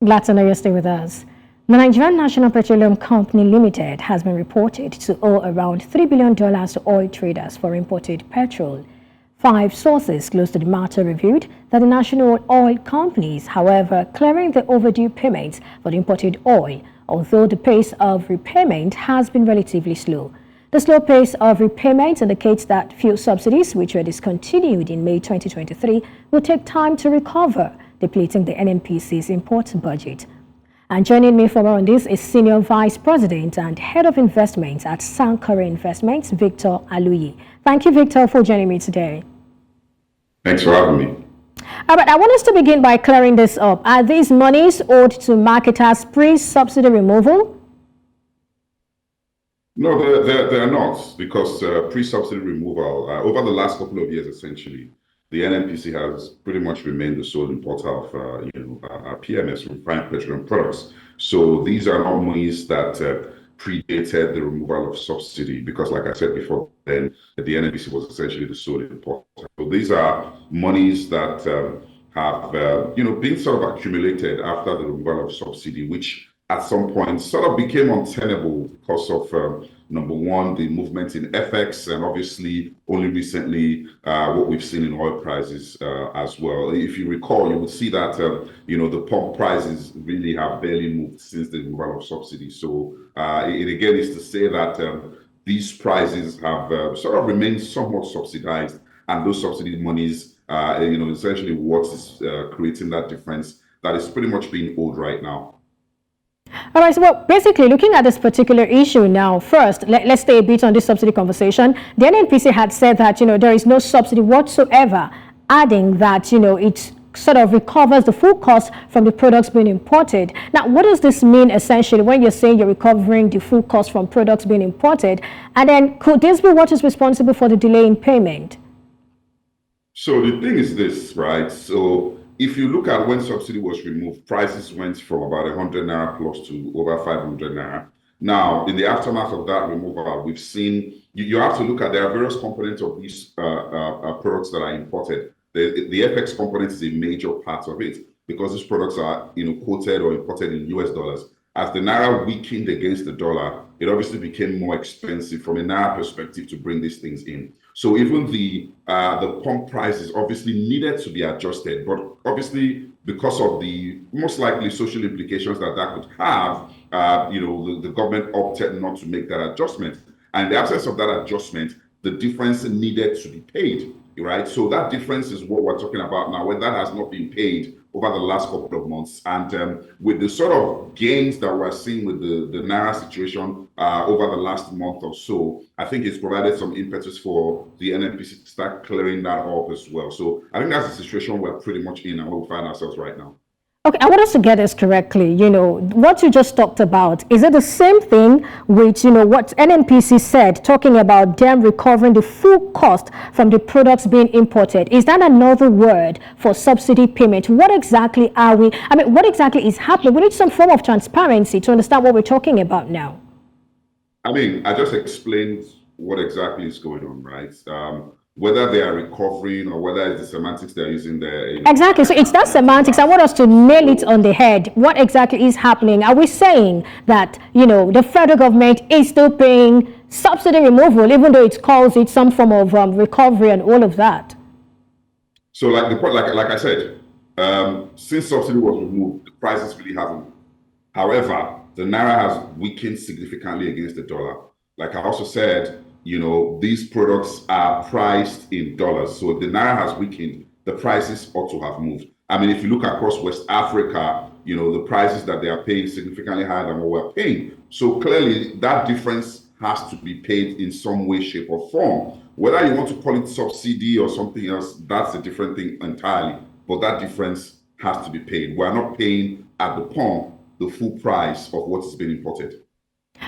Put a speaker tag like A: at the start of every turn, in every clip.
A: Glad to know you're still with us. The Nigerian National Petroleum Company Limited has been reported to owe around $3 billion to oil traders for imported petrol. 5 sources close to the matter revealed that the national oil companies, however, clearing the overdue payments for the imported oil, although the pace of repayment has been relatively slow. The slow pace of repayment indicates that fuel subsidies, which were discontinued in May 2023, will take time to recover, depleting the NNPC's import budget. And joining me for more on this is Senior Vice President and Head of Investments at Sankore Investments, Victor Aluyi. Thank you, Victor, for joining me today.
B: Thanks for having me.
A: All right, I want us to begin by clearing this up. Are these monies owed to marketers pre-subsidy removal?
B: No, they're not, because pre-subsidy removal, over the last couple of years, essentially, the NNPC has pretty much remained the sole importer of PMS, refined petroleum products. So these are not monies that predated the removal of subsidy, because like I said before, then the NNPC was essentially the sole importer. So these are monies that have been sort of accumulated after the removal of subsidy, which at some point sort of became untenable because of number one, the movement in FX, and obviously only recently what we've seen in oil prices as well. If you recall, you would see that the pump prices really have barely moved since the removal of subsidy. So it again is to say that these prices have sort of remained somewhat subsidized, and those subsidy monies, essentially what is creating that difference that is pretty much being owed right now.
A: All right, so well, basically looking at this particular issue now, first, let's stay a bit on this subsidy conversation. The NNPC had said that, there is no subsidy whatsoever, adding that, it sort of recovers the full cost from the products being imported. Now, what does this mean essentially when you're saying you're recovering the full cost from products being imported? And then could this be what is responsible for the delay in payment?
B: So the thing is this, right? So if you look at when subsidy was removed, prices went from about 100 naira plus to over 500 naira. Now, in the aftermath of that removal, we've seen, you have to look at, there are various components of these products that are imported. The FX component is a major part of it, because these products are quoted or imported in US dollars. As the naira weakened against the dollar, it obviously became more expensive from a naira perspective to bring these things in. So even the pump prices obviously needed to be adjusted, but obviously because of the most likely social implications that could have, the government opted not to make that adjustment. And in the absence of that adjustment, the difference needed to be paid, right? So that difference is what we're talking about now, when that has not been paid over the last couple of months. And with the sort of gains that we're seeing with the naira situation over the last month or so, I think it's provided some impetus for the NNPC to start clearing that up as well. So I think that's the situation we're pretty much in and where we find ourselves right now.
A: Okay, I want us to get this correctly. What you just talked about, is it the same thing with, what NNPC said, talking about them recovering the full cost from the products being imported? Is that another word for subsidy payment? What exactly what exactly is happening? We need some form of transparency to understand what we're talking about now.
B: I just explained what exactly is going on, right? Whether they are recovering or whether it's the semantics they're using there.
A: Exactly. So it's that semantics. I want us to nail it on the head. What exactly is happening? Are we saying that, the federal government is still paying subsidy removal, even though it calls it some form of recovery and all of that?
B: So like I said, since subsidy was removed, the prices really haven't. However, the naira has weakened significantly against the dollar. Like I also said, these products are priced in dollars. So if the naira has weakened, the prices ought to have moved. If you look across West Africa, the prices that they are paying significantly higher than what we're paying. So clearly that difference has to be paid in some way, shape, or form. Whether you want to call it subsidy or something else, that's a different thing entirely. But that difference has to be paid. We're not paying at the pump the full price of what is being imported.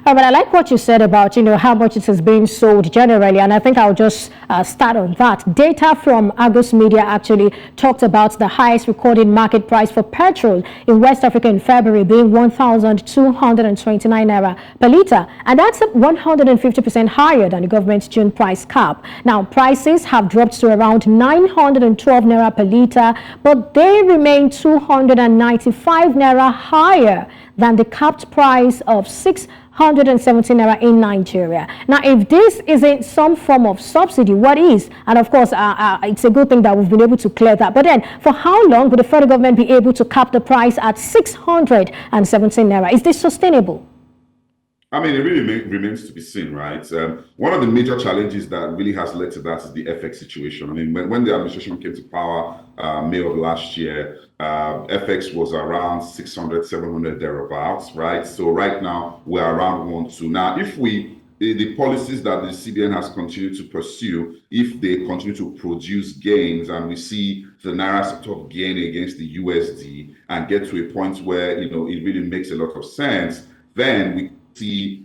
A: But I like what you said about, how much it is being sold generally, and I think I'll just start on that. Data from Argus Media actually talked about the highest recorded market price for petrol in West Africa in February being 1,229 naira per litre, and that's 150% higher than the government's June price cap. Now, prices have dropped to around 912 naira per litre, but they remain 295 naira higher than the capped price of 617 naira in Nigeria. Now, if this isn't some form of subsidy, what is? And of course, it's a good thing that we've been able to clear that. But then, for how long will the federal government be able to cap the price at 617 naira? Is this sustainable?
B: I mean, it really remains to be seen, right? One of the major challenges that really has led to that is the FX situation. I mean, when the administration came to power, May of last year, FX was around 600, 700 thereabouts, right? So right now, we're around 1.2. Now, if the policies that the CBN has continued to pursue, if they continue to produce gains and we see the Naira sort of gain against the USD and get to a point where, it really makes a lot of sense, then we see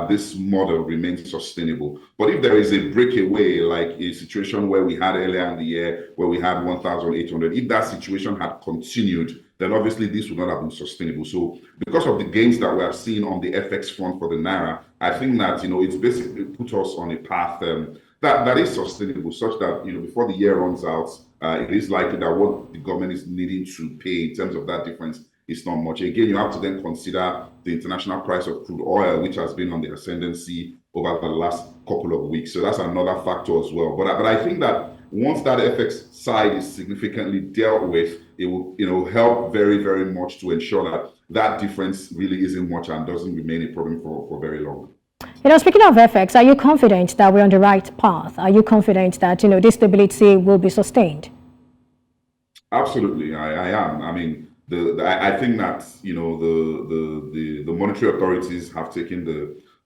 B: this model remains sustainable. But if there is a breakaway, like a situation where we had earlier in the year, where we had 1,800, if that situation had continued, then obviously this would not have been sustainable. So because of the gains that we have seen on the FX front for the Naira, I think that, it's basically put us on a path that is sustainable, such that, before the year runs out, it is likely that what the government is needing to pay in terms of that difference is not much. Again, you have to then consider the international price of crude oil, which has been on the ascendancy over the last couple of weeks. So that's another factor as well. But I think that once that FX side is significantly dealt with, it will help very, very much to ensure that difference really isn't much and doesn't remain a problem for very long.
A: Speaking of FX, are you confident that we're on the right path? Are you confident that, this stability will be sustained?
B: Absolutely, I am. I mean, I think that the monetary authorities have taken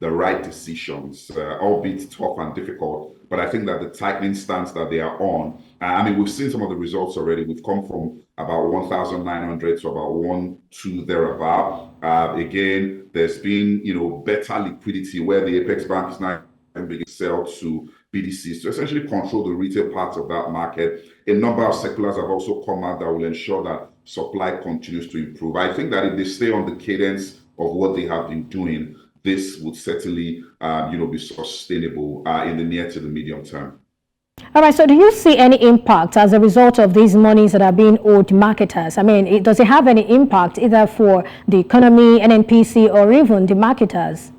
B: the right decisions, albeit tough and difficult. But I think that the tightening stance that they are on, I mean, we've seen some of the results already. We've come from about 1,900 to about 1,200 thereabout. Again, there's been better liquidity where the Apex Bank is now being sell to BDCs to essentially control the retail part of that market. A number of circulars have also come out that will ensure that supply continues to improve. I think that if they stay on the cadence of what they have been doing, this would certainly, be sustainable in the near to the medium term.
A: All right, so do you see any impact as a result of these monies that are being owed marketers? I mean, does it have any impact either for the economy, NNPC, or even the marketers?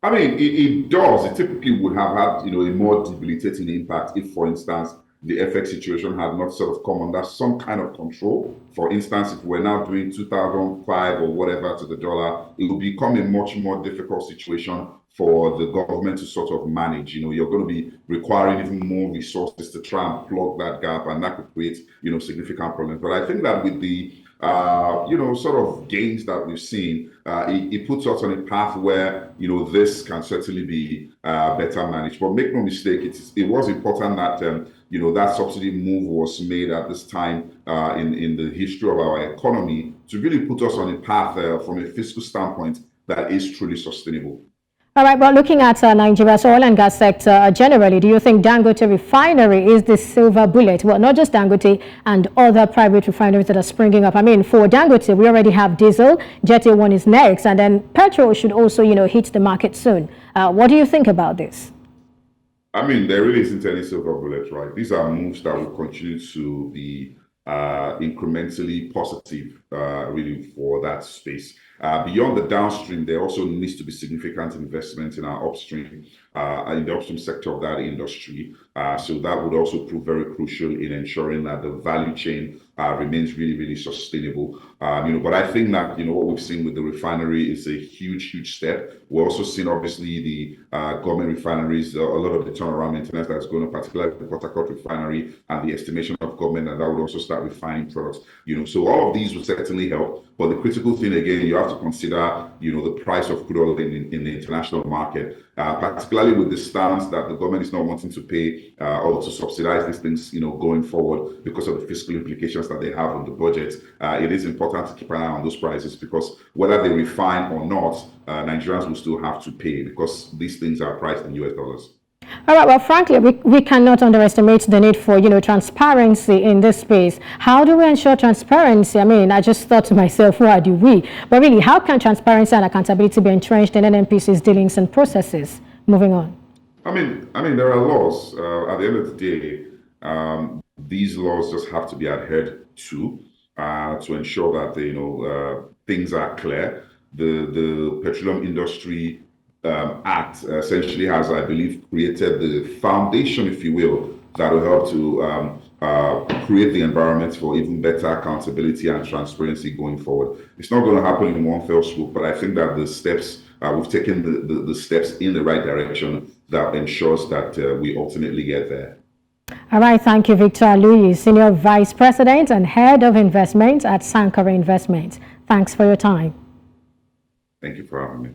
B: I mean, it does. It typically would have had, a more debilitating impact if, for instance, the FX situation had not sort of come under some kind of control. For instance, if we're now doing 2005 or whatever to the dollar, it will become a much more difficult situation for the government to sort of manage. You're going to be requiring even more resources to try and plug that gap, and that could create, significant problems. But I think that with the sort of gains that we've seen, it puts us on a path where, this can certainly be better managed. But make no mistake, it was important that, that subsidy move was made at this time in the history of our economy to really put us on a path from a fiscal standpoint that is truly sustainable.
A: All right, well, looking at Nigeria's oil and gas sector generally, do you think Dangote Refinery is the silver bullet? Well, not just Dangote and other private refineries that are springing up. I mean, for Dangote, we already have diesel, Jet A1 is next, and then Petrol should also, hit the market soon. What do you think about this?
B: I mean, there really isn't any silver bullet, right? These are moves that will continue to be incrementally positive, really, for that space. Beyond the downstream, there also needs to be significant investment in our upstream, in the upstream sector of that industry. So that would also prove very crucial in ensuring that the value chain remains really, really sustainable. But I think that, what we've seen with the refinery is a huge, huge step. We're also seeing, obviously, the government refineries, a lot of the turnaround maintenance that's going on, particularly the Port Harcourt refinery, and the estimation of government, and that would also start refining products. So all of these would certainly help. But the critical thing again, you have to consider, the price of crude oil in the international market, particularly with the stance that the government is not wanting to pay or to subsidize these things, going forward because of the fiscal implications that they have on the budget. It is important to keep an eye on those prices, because whether they refine or not, Nigerians will still have to pay, because these things are priced in US dollars.
A: All right. Well, frankly, we cannot underestimate the need for, transparency in this space. How do we ensure transparency? I mean, I just thought to myself, why do we? But really, how can transparency and accountability be entrenched in NNPC's dealings and processes? Moving on.
B: I mean, there are laws. At the end of the day, these laws just have to be adhered to ensure that things are clear. The petroleum industry Act essentially has, I believe, created the foundation, if you will, that will help to create the environment for even better accountability and transparency going forward. It's not going to happen in one fell swoop, but I think that the steps we've taken the steps in the right direction that ensures that we ultimately get there.
A: All right. Thank you, Victor Aluyi, Senior Vice President and Head of Investments at Sankore Investments. Thanks for your time.
B: Thank you for having me.